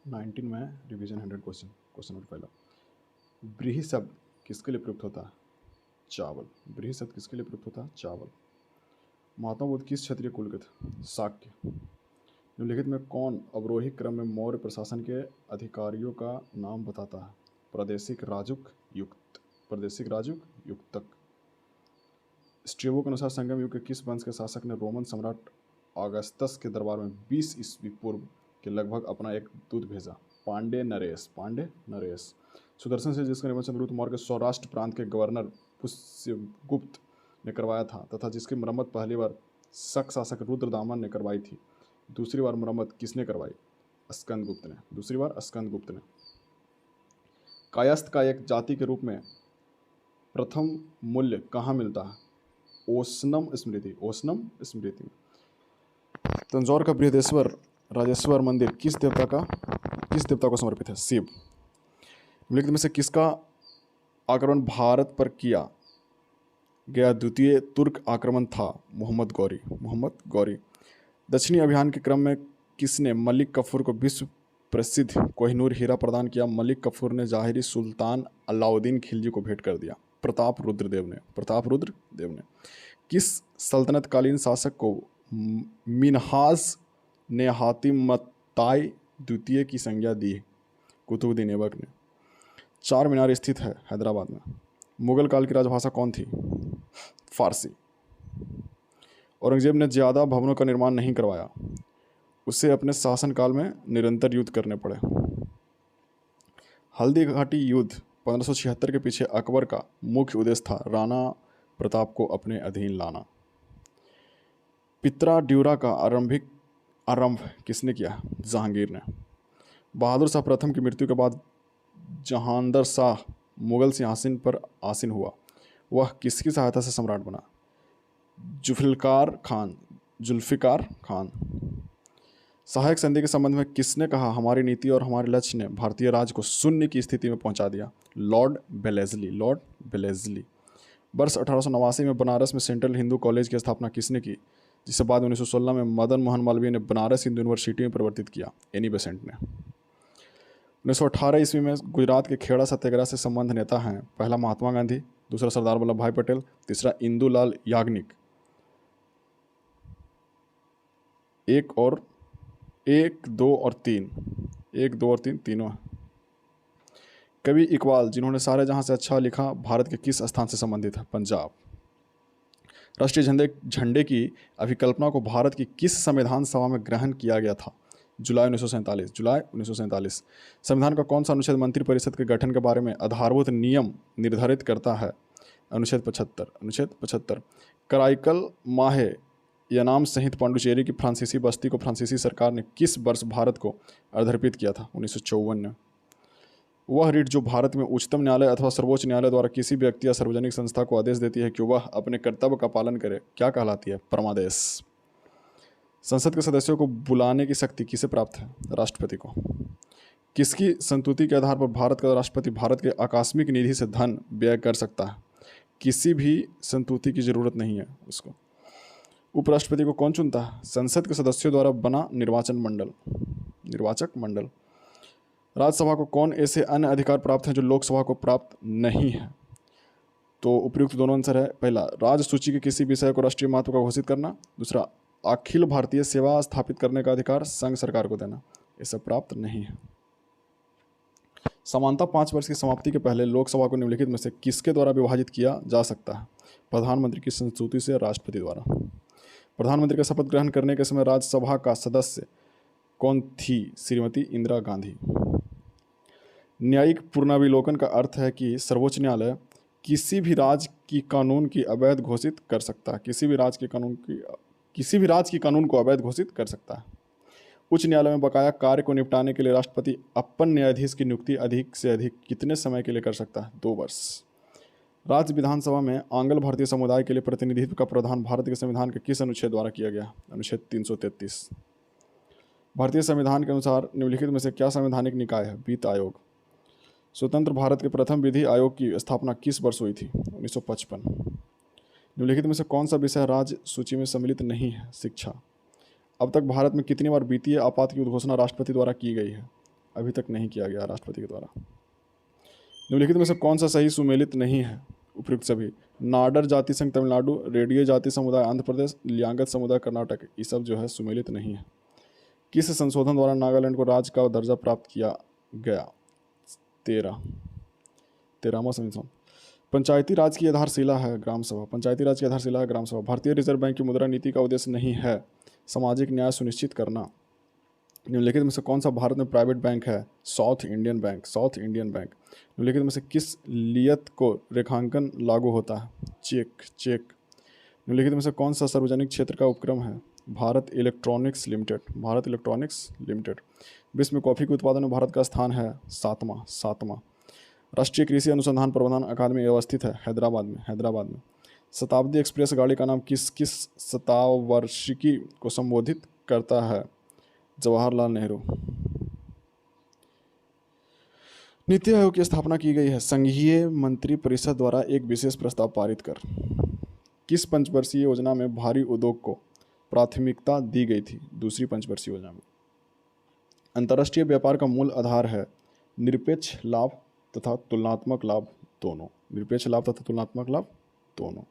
19 में revision 100 question. Question number पहला, ब्रीहि शब्द किसके लिए प्रयुक्त होता है? चावल। ब्रीहि शब्द किसके लिए प्रयुक्त होता है? चावल। महात्मा बुद्ध किस क्षत्रिय कुल के थे? शाक्य। निम्नलिखित में कौन अवरोही क्रम में मौर्य प्रशासन के अधिकारियों का नाम बताता है? प्रादेशिक राजुक युक्त। प्रादेशिक राजुक युक्तक। स्ट्रेबो के अनुसार संगम युग के किस वंश के शासक ने रोमन सम्राट ऑगस्टस के दरबार में 20 ईस्वी पूर्व के लगभग अपना एक दूत भेजा? पांडे नरेश। पांडे नरेश। सुदर्शन से जिसका निर्माण चंद्रगुप्त मौर्य के सौराष्ट्र प्रांत के गवर्नर पुष्यगुप्त ने करवाया था तथा जिसकी मरम्मत पहली बार शक शासक रुद्रदामन ने करवाई थी, दूसरी बार मरम्मत किसने करवाई? स्कंदगुप्त ने। दूसरी बार स्कंदगुप्त ने। कायस्थ का एक जाति के रूप में प्रथम मूल्य कहाँ मिलता है? ओसनम स्मृति। ओसनम स्मृति में। तंजौर का बृहदेश्वर राजेश्वर मंदिर किस देवता को समर्पित है? शिव। निम्नलिखित में से किसका आक्रमण भारत पर किया गया द्वितीय तुर्क आक्रमण था? मोहम्मद गौरी। मोहम्मद गौरी। दक्षिणी अभियान के क्रम में किसने मलिक कफूर को विश्व प्रसिद्ध कोहिनूर हीरा प्रदान किया? मलिक कफूर ने जाहिरी सुल्तान अलाउद्दीन खिलजी को भेंट कर दिया। प्रताप रुद्र देव ने। प्रताप रुद्र देव ने। किस सल्तनतकालीन शासक को मिन्हाज ने हातिमताई द्वितीय की संज्ञा दी? कुतुबुद्दीन ऐबक ने। चार मीनार स्थित है हैदराबाद में। मुगल काल की राजभाषा कौन थी? फारसी। औरंगजेब ने ज़्यादा भवनों का निर्माण नहीं करवाया, उसे अपने शासनकाल में निरंतर युद्ध करने पड़े। हल्दी घाटी युद्ध 1576 के पीछे अकबर का मुख्य उद्देश्य था राणा प्रताप को अपने अधीन लाना। पित्रा ड्यूरा का आरंभ किसने किया? जहांगीर ने। बहादुर शाह प्रथम की मृत्यु के बाद जहांदर शाह मुगल सिंहासन पर आसीन हुआ, वह किसकी सहायता से सम्राट बना? जुल्फिकार खान। सहायक संधि के संबंध में किसने कहा हमारी नीति और हमारे लक्ष्य ने भारतीय राज को शून्य की स्थिति में पहुंचा दिया? लॉर्ड बेलेजली। लॉर्ड बेलेजली। वर्ष 1889 में बनारस में सेंट्रल हिंदू कॉलेज की स्थापना किसने की, जिसे बाद में 1916 में मदन मोहन मालवीय ने बनारस हिंदू यूनिवर्सिटी में परिवर्तित किया? एनी बेसेंट ने। 1918 ईस्वी में गुजरात के खेड़ा सत्याग्रह से संबंध नेता हैं पहला महात्मा गांधी, दूसरा सरदार वल्लभ भाई पटेल, तीसरा इंदुलाल याग्निक। एक, दो और तीन तीनों। कवि इकबाल जिन्होंने सारे जहां से अच्छा लिखा भारत के किस स्थान से संबंधित है? पंजाब। राष्ट्रीय झंडे की अभिकल्पना को भारत की किस संविधान सभा में ग्रहण किया गया था? जुलाई 1947। जुलाई 1947। संविधान का कौन सा अनुच्छेद मंत्रिपरिषद के गठन के बारे में आधारभूत नियम निर्धारित करता है? अनुच्छेद 75। अनुच्छेद 75। कराइकल माहे यानाम सहित पांडुचेरी की फ्रांसीसी बस्ती को फ्रांसीसी सरकार ने किस वर्ष भारत को अर्पित किया था? 1954 में। वह रीट जो भारत में उच्चतम न्यायालय अथवा सर्वोच्च न्यायालय द्वारा किसी व्यक्ति या सार्वजनिक संस्था को आदेश देती है कि वह अपने कर्तव्य का पालन करे, क्या कहलाती है? परमादेश। संसद के सदस्यों को बुलाने की शक्ति किसे प्राप्त है? राष्ट्रपति को। किसकी संस्तुति के आधार पर भारत का राष्ट्रपति भारत के आकस्मिक निधि से धन व्यय कर सकता है? किसी भी संस्तुति की जरूरत नहीं है उसको। उपराष्ट्रपति को कौन चुनता है? संसद के सदस्यों द्वारा बना निर्वाचक मंडल। राज्यसभा को कौन ऐसे अन्य अधिकार प्राप्त हैं जो लोकसभा को प्राप्त नहीं है? तो उपयुक्त दोनों आंसर है। पहला, राज्य सूची के किसी विषय को राष्ट्रीय महत्व का घोषित करना। दूसरा, अखिल भारतीय सेवा स्थापित करने का अधिकार संघ सरकार को देना। ये सब प्राप्त नहीं है। समानता 5 वर्ष की समाप्ति के पहले लोकसभा को निम्नलिखित में से किसके द्वारा विभाजित किया जा सकता है? प्रधानमंत्री की संस्तुति से, राष्ट्रपति द्वारा। प्रधानमंत्री का शपथ ग्रहण करने के समय राज्यसभा का सदस्य कौन थी? श्रीमती इंदिरा गांधी। न्यायिक पुनराविलोकन का अर्थ है कि सर्वोच्च न्यायालय किसी भी राज्य की कानून की अवैध घोषित कर सकता है। किसी भी राज्य की कानून को अवैध घोषित कर सकता है। उच्च न्यायालय में बकाया कार्य को निपटाने के लिए राष्ट्रपति अपन न्यायाधीश की नियुक्ति अधिक से अधिक कितने समय के लिए कर सकता है? 2 वर्ष। राज्य विधानसभा में आंग्ल भारतीय समुदाय के लिए प्रतिनिधित्व का प्रावधान भारत के संविधान के किस अनुच्छेद द्वारा किया गया? अनुच्छेद 333। भारतीय संविधान के अनुसार निम्नलिखित में से क्या संवैधानिक निकाय है? वित्त आयोग। स्वतंत्र भारत के प्रथम विधि आयोग की स्थापना किस वर्ष हुई थी? 1955। निम्नलिखित में से कौन सा विषय राज्य सूची में सम्मिलित नहीं है? शिक्षा। अब तक भारत में कितनी बार वित्तीय आपात की उद्घोषणा राष्ट्रपति द्वारा की गई है? अभी तक नहीं किया गया राष्ट्रपति के द्वारा। निम्नलिखित में से कौन सा सही सुमेलित नहीं है? उपयुक्त सभी। नाडर जाति संघ तमिलनाडु, रेडियो जाति समुदाय आंध्र प्रदेश, लियांगत समुदाय कर्नाटक, ये सब जो है सुमेलित नहीं है। किस संशोधन द्वारा नागालैंड को राज्य का दर्जा प्राप्त किया गया? 13वां संशोधन। पंचायती राज की आधारशिला है ग्राम सभा। पंचायती राज की आधारशिला है ग्राम सभा। भारतीय रिजर्व बैंक की मुद्रा नीति का उद्देश्य नहीं है सामाजिक न्याय सुनिश्चित करना। निम्नलिखित में से कौन सा भारत में प्राइवेट बैंक है? South Indian bank. South Indian bank. निम्नलिखित में से किस लियत को रेखांकन लागू होता है? चेक। चेक। निम्नलिखित में से कौन सा सार्वजनिक क्षेत्र का उपक्रम है? Bharat electronics limited. Bharat electronics limited. विश्व में कॉफ़ी के उत्पादन में भारत का स्थान है 7वां। राष्ट्रीय कृषि अनुसंधान प्रबंधन अकादमी अवस्थित है हैदराबाद में। हैदराबाद में। शताब्दी एक्सप्रेस गाड़ी का नाम किस किस शतावर्षिकी को संबोधित करता है? जवाहरलाल नेहरू। नीति आयोग की स्थापना की गई है संघीय मंत्री परिषद द्वारा एक विशेष प्रस्ताव पारित कर। किस पंचवर्षीय योजना में भारी उद्योग को प्राथमिकता दी गई थी? दूसरी पंचवर्षीय योजना में। अंतर्राष्ट्रीय व्यापार का मूल आधार है निरपेक्ष लाभ तथा तुलनात्मक लाभ दोनों। निरपेक्ष लाभ तथा तुलनात्मक लाभ दोनों।